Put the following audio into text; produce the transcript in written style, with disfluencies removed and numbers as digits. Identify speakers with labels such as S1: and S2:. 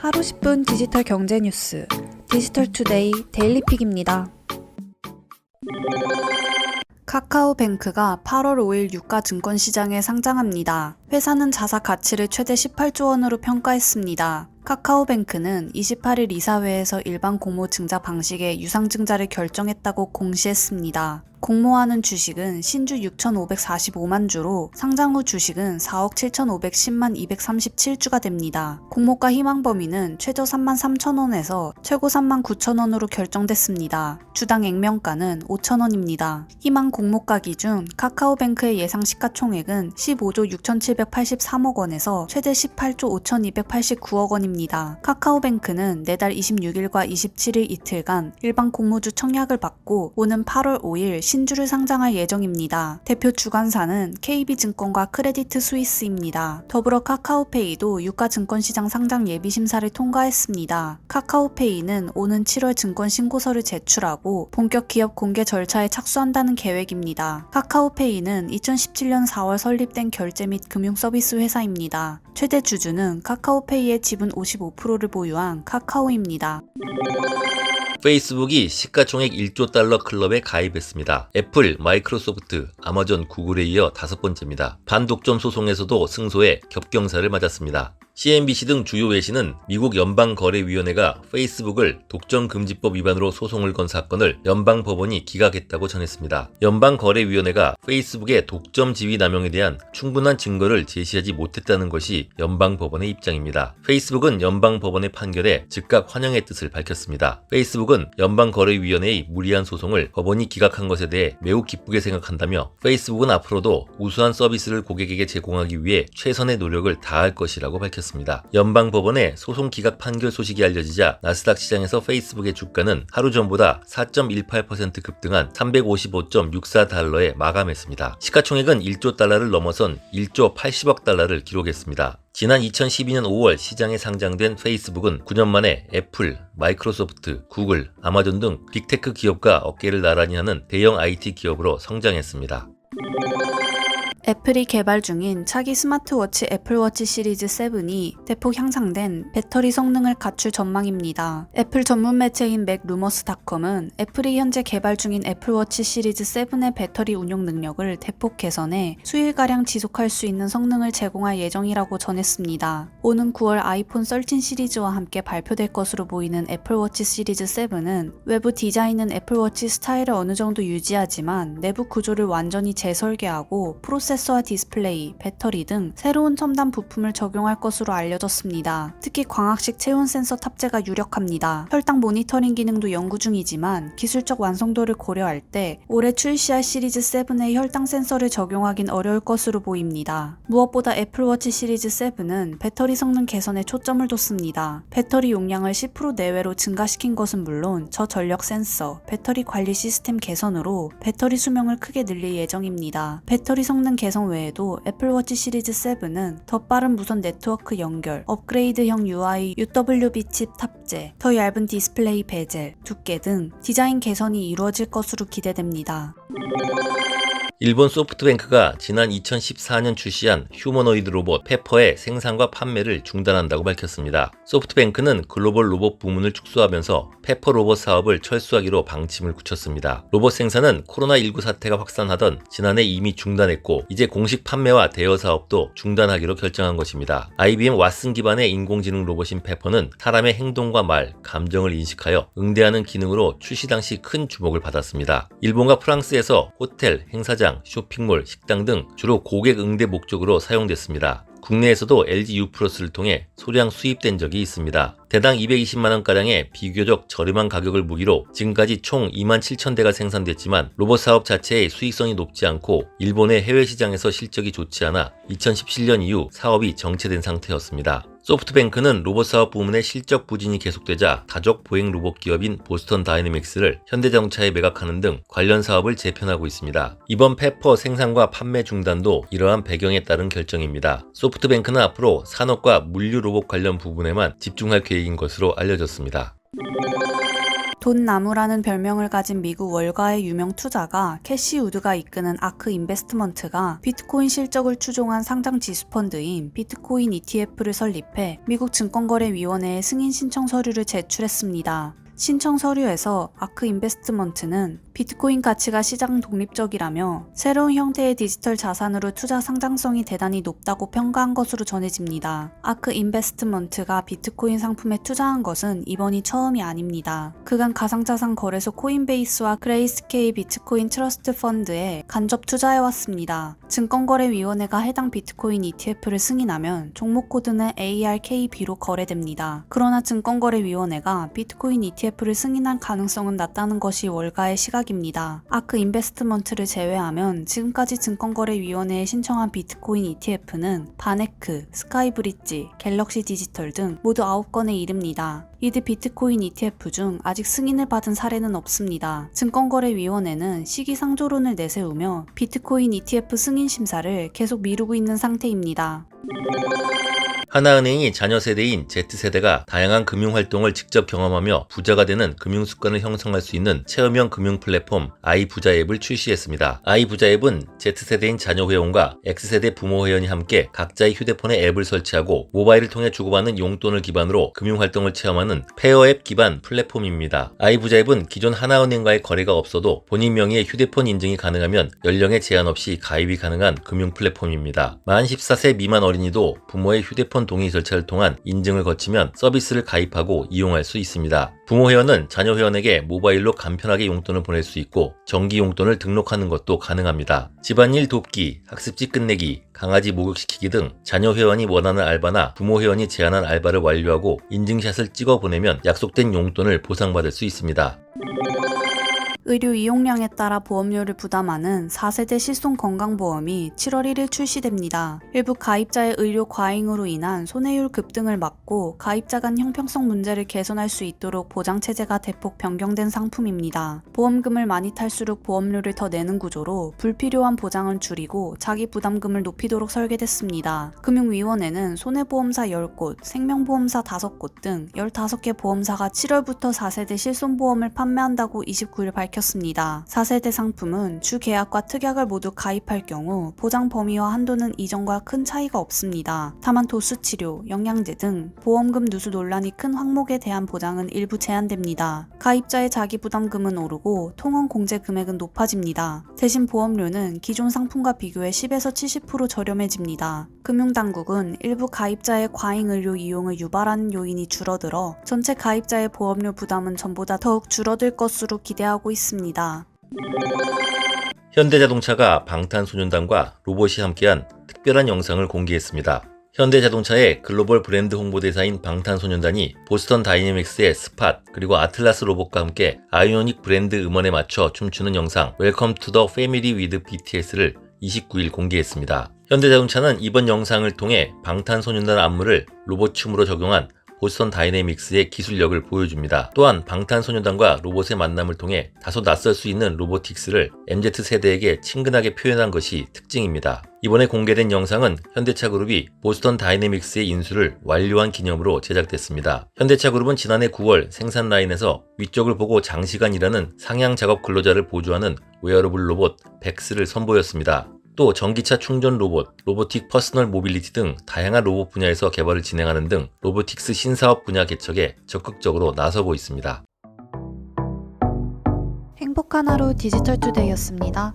S1: 하루 10분 디지털 경제 뉴스 디지털투데이 데일리픽입니다. 카카오뱅크가 8월 5일 유가 증권시장에 상장합니다. 회사는 자사 가치를 최대 18조 원으로 평가했습니다. 카카오뱅크는 28일 이사회에서 일반 공모 증자 방식의 유상증자를 결정했다고 공시했습니다. 공모하는 주식은 신주 6,545만 주로 상장 후 주식은 4억 7,510만 237주가 됩니다. 공모가 희망 범위는 최저 3만 3천원에서 최고 3만 9천원으로 결정됐습니다. 주당 액면가는 5천원입니다. 희망 공모가 기준 카카오뱅크의 예상 시가총액은 15조 6,783억 원에서 최대 18조 5,289억 원입니다. 카카오뱅크는 내달 26일과 27일 이틀간 일반 공모주 청약을 받고 오는 8월 5일 신주를 상장할 예정입니다. 대표 주관사는 KB증권과 크레디트 스위스입니다. 더불어 카카오페이도 유가증권시장 상장 예비심사를 통과했습니다. 카카오페이는 오는 7월 증권신고서를 제출하고 본격 기업 공개 절차에 착수한다는 계획입니다. 카카오페이는 2017년 4월 설립된 결제 및 금융서비스 회사입니다. 최대 주주는 카카오페이의 지분 55%를 보유한 카카오입니다.
S2: 페이스북이 시가총액 1조 달러 클럽에 가입했습니다. 애플, 마이크로소프트, 아마존, 구글에 이어 5번째입니다. 반독점 소송에서도 승소해 겹경사를 맞았습니다. CNBC 등 주요 외신은 미국 연방거래위원회가 페이스북을 독점금지법 위반으로 소송을 건 사건을 연방법원이 기각했다고 전했습니다. 연방거래위원회가 페이스북의 독점 지위 남용에 대한 충분한 증거를 제시하지 못했다는 것이 연방법원의 입장입니다. 페이스북은 연방법원의 판결에 즉각 환영의 뜻을 밝혔습니다. 페이스북은 연방거래위원회의 무리한 소송을 법원이 기각한 것에 대해 매우 기쁘게 생각한다며 페이스북은 앞으로도 우수한 서비스를 고객에게 제공하기 위해 최선의 노력을 다할 것이라고 밝혔습니다. 연방법원의 소송 기각 판결 소식이 알려지자 나스닥 시장에서 페이스북의 주가는 하루 전보다 4.18% 급등한 355.64달러에 마감했습니다. 시가총액은 1조 달러를 넘어선 1조 80억 달러를 기록했습니다. 지난 2012년 5월 시장에 상장된 페이스북은 9년 만에 애플, 마이크로소프트, 구글, 아마존 등 빅테크 기업과 어깨를 나란히 하는 대형 IT 기업으로 성장했습니다.
S1: 애플이 개발 중인 차기 스마트워치 애플워치 시리즈 7이 대폭 향상된 배터리 성능을 갖출 전망입니다. 애플 전문 매체인 맥루머스닷컴은 애플이 현재 개발 중인 애플워치 시리즈 7의 배터리 운용 능력을 대폭 개선해 수일가량 지속할 수 있는 성능을 제공할 예정이라고 전했습니다. 오는 9월 아이폰 13 시리즈와 함께 발표될 것으로 보이는 애플워치 시리즈 7은 외부 디자인은 애플워치 스타일을 어느 정도 유지하지만 내부 구조를 완전히 재설계하고 프로세서와 디스플레이, 배터리 등 새로운 첨단 부품을 적용할 것으로 알려졌습니다. 특히 광학식 체온 센서 탑재가 유력합니다. 혈당 모니터링 기능도 연구 중이지만 기술적 완성도를 고려할 때 올해 출시할 시리즈 7의 혈당 센서를 적용하긴 어려울 것으로 보입니다. 무엇보다 애플워치 시리즈 7은 배터리 성능 개선에 초점을 뒀습니다. 배터리 용량을 10% 내외로 증가시킨 것은 물론 저전력 센서, 배터리 관리 시스템 개선으로 배터리 수명을 크게 늘릴 예정입니다. 배터리 성능 개선 외에도 애플워치 시리즈 7은 더 빠른 무선 네트워크 연결, 업그레이드형 UI, UWB 칩 탑재, 더 얇은 디스플레이 베젤, 두께 등 디자인 개선이 이루어질 것으로 기대됩니다.
S2: 일본 소프트뱅크가 지난 2014년 출시한 휴머노이드 로봇 페퍼의 생산과 판매를 중단한다고 밝혔습니다. 소프트뱅크는 글로벌 로봇 부문을 축소하면서 페퍼 로봇 사업을 철수하기로 방침을 굳혔습니다. 로봇 생산은 코로나19 사태가 확산하던 지난해 이미 중단했고 이제 공식 판매와 대여 사업도 중단하기로 결정한 것입니다. IBM 왓슨 기반의 인공지능 로봇인 페퍼는 사람의 행동과 말, 감정을 인식하여 응대하는 기능으로 출시 당시 큰 주목을 받았습니다. 일본과 프랑스에서 호텔, 행사장, 쇼핑몰, 식당 등 주로 고객 응대 목적으로 사용됐습니다. 국내에서도 LG U+를 통해 소량 수입된 적이 있습니다. 대당 220만원가량의 비교적 저렴한 가격을 무기로 지금까지 총 27,000대가 생산됐지만 로봇 사업 자체의 수익성이 높지 않고 일본의 해외 시장에서 실적이 좋지 않아 2017년 이후 사업이 정체된 상태였습니다. 소프트뱅크는 로봇 사업 부문의 실적 부진이 계속되자 가족 보행 로봇 기업인 보스턴 다이내믹스를 현대자동차에 매각하는 등 관련 사업을 재편하고 있습니다. 이번 페퍼 생산과 판매 중단도 이러한 배경에 따른 결정입니다. 소프트뱅크는 앞으로 산업과 물류 로봇 관련 부분에만 집중할 계획인 것으로 알려졌습니다.
S1: 돈나무라는 별명을 가진 미국 월가의 유명 투자가 캐시 우드가 이끄는 아크 인베스트먼트가 비트코인 실적을 추종한 상장 지수 펀드인 비트코인 ETF를 설립해 미국 증권거래위원회에 승인 신청 서류를 제출했습니다. 신청 서류에서 아크 인베스트먼트는 비트코인 가치가 시장 독립적이라며 새로운 형태의 디지털 자산으로 투자 상장성이 대단히 높다고 평가한 것으로 전해집니다. 아크 인베스트먼트가 비트코인 상품에 투자한 것은 이번이 처음이 아닙니다. 그간 가상자산 거래소 코인베이스와 그레이스케일 비트코인 트러스트 펀드에 간접 투자해왔습니다. 증권거래위원회가 해당 비트코인 ETF를 승인하면 종목 코드는 ARKB로 거래됩니다. 그러나 증권거래위원회가 비트코인 ETF를 승인할 가능성은 낮다는 것이 월가의 시각입니다. 아크 인베스트먼트를 제외하면 지금까지 증권거래위원회에 신청한 비트코인 ETF는 바네크, 스카이브릿지, 갤럭시 디지털 등 모두 9건에 이릅니다. 이들 비트코인 ETF 중 아직 승인을 받은 사례는 없습니다. 증권거래위원회는 시기상조론을 내세우며 비트코인 ETF 승인 심사를 계속 미루고 있는 상태입니다.
S2: 하나은행이 자녀 세대인 Z세대가 다양한 금융활동을 직접 경험하며 부자가 되는 금융습관을 형성할 수 있는 체험형 금융 플랫폼 아이부자 앱을 출시했습니다. 아이부자 앱은 Z세대인 자녀 회원과 X세대 부모 회원이 함께 각자의 휴대폰에 앱을 설치하고 모바일을 통해 주고받는 용돈을 기반으로 금융활동을 체험하는 페어앱 기반 플랫폼입니다. 아이부자 앱은 기존 하나은행과의 거래가 없어도 본인 명의의 휴대폰 인증이 가능하면 연령에 제한 없이 가입이 가능한 금융 플랫폼입니다. 만 14세 미만 어린이도 부모의 휴대폰 동의 절차를 통한 인증을 거치면 서비스를 가입하고 이용할 수 있습니다. 부모 회원은 자녀 회원에게 모바일로 간편하게 용돈을 보낼 수 있고 정기 용돈을 등록하는 것도 가능합니다. 집안일 돕기, 학습지 끝내기, 강아지 목욕시키기 등 자녀 회원이 원하는 알바나 부모 회원이 제안한 알바를 완료하고 인증샷을 찍어 보내면 약속된 용돈을 보상받을 수 있습니다.
S1: 의료 이용량에 따라 보험료를 부담하는 4세대 실손건강보험이 7월 1일 출시됩니다. 일부 가입자의 의료 과잉으로 인한 손해율 급등을 막고 가입자 간 형평성 문제를 개선할 수 있도록 보장체제가 대폭 변경된 상품입니다. 보험금을 많이 탈수록 보험료를 더 내는 구조로 불필요한 보장은 줄이고 자기 부담금을 높이도록 설계됐습니다. 금융위원회는 손해보험사 10곳, 생명보험사 5곳 등 15개 보험사가 7월부터 4세대 실손보험을 판매한다고 29일 밝혔습니다. 4세대 상품은 주계약과 특약을 모두 가입할 경우 보장 범위와 한도는 이전과 큰 차이가 없습니다. 다만 도수치료, 영양제 등 보험금 누수 논란이 큰 항목에 대한 보장은 일부 제한됩니다. 가입자의 자기부담금은 오르고 통원 공제 금액은 높아집니다. 대신 보험료는 기존 상품과 비교해 10에서 70% 저렴해집니다. 금융당국은 일부 가입자의 과잉의료 이용을 유발하는 요인이 줄어들어 전체 가입자의 보험료 부담은 전보다 더욱 줄어들 것으로 기대하고 있습니다.
S2: 현대자동차가 방탄소년단과 로봇이 함께한 특별한 영상을 공개했습니다. 현대자동차의 글로벌 브랜드 홍보대사인 방탄소년단이 보스턴 다이내믹스의 스팟 그리고 아틀라스 로봇과 함께 아이오닉 브랜드 음원에 맞춰 춤추는 영상 웰컴 투 더 패밀리 위드 BTS를 29일 공개했습니다. 현대자동차는 이번 영상을 통해 방탄소년단 안무를 로봇춤으로 적용한 보스턴 다이내믹스의 기술력을 보여줍니다. 또한 방탄소년단과 로봇의 만남을 통해 다소 낯설 수 있는 로보틱스를 MZ세대에게 친근하게 표현한 것이 특징입니다. 이번에 공개된 영상은 현대차 그룹이 보스턴 다이내믹스의 인수를 완료한 기념으로 제작됐습니다. 현대차 그룹은 지난해 9월 생산 라인에서 위쪽을 보고 장시간 일하는 상향 작업 근로자를 보조하는 웨어러블 로봇 벡스를 선보였습니다. 또 전기차 충전 로봇, 로보틱 퍼스널 모빌리티 등 다양한 로봇 분야에서 개발을 진행하는 등 로보틱스 신사업 분야 개척에 적극적으로 나서고 있습니다.
S1: 행복한 하루 디지털투데이였습니다.